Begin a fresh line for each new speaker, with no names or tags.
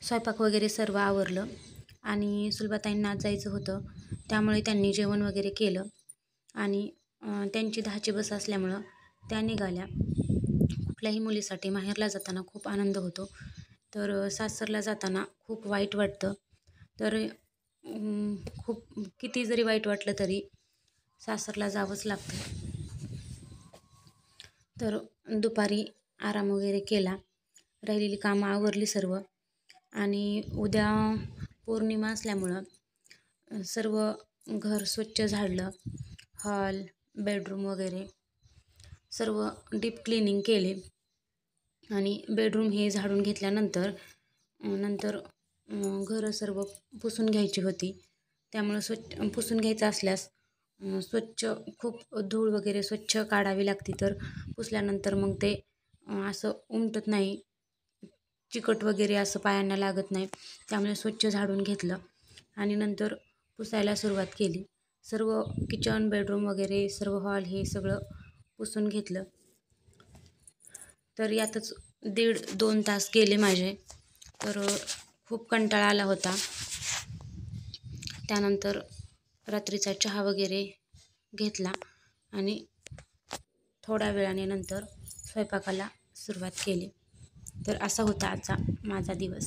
स्वयंपाक वगैरे सर्व आवरलं आणि सुलभाताईंना आज जायचं होतं, त्यामुळे त्यांनी जेवण वगैरे केलं आणि त्यांची 10ची बस असल्यामुळं त्या निघाल्या. कुठल्याही मुलीसाठी माहेरला जाताना खूप आनंद होतो, तर सासरला जाताना खूप वाईट वाटतं. तर खूप किती जरी वाईट वाटलं तरी सासरला जावंच लागतं. तर दुपारी आराम वगैरे केला, राहिलेली कामं आवरली सर्व आणि उद्या पौर्णिमा असल्यामुळं सर्व घर स्वच्छ झाडलं. हॉल, बेडरूम वगैरे सर्व डीप क्लिनिंग केले आणि बेडरूम हे झाडून घेतल्यानंतर नंतर घरं सर्व पुसून घ्यायची होती. त्यामुळं स्वच्छ पुसून घ्यायचं असल्यास स्वच्छ खूप धूळ वगैरे स्वच्छ काढावी लागते. तर पुसल्यानंतर मग ते असं उमटत नाही, चिकट वगैरे असं पायांना लागत नाही. त्यामुळे स्वच्छ झाडून घेतलं आणि नंतर पुसायला सुरुवात केली. सर्व किचन, बेडरूम वगैरे सर्व हॉल हे सगळं पुसून घेतलं. तर यातच 1.5-2 तास गेले माझे. तर खूप कंटाळा आला होता. त्यानंतर रात्रीचा चहा वगैरे घेतला आणि थोड्या वेळाने नंतर स्वयंपाकाला सुरुवात केली. तर असा होता आजचा माझा दिवस.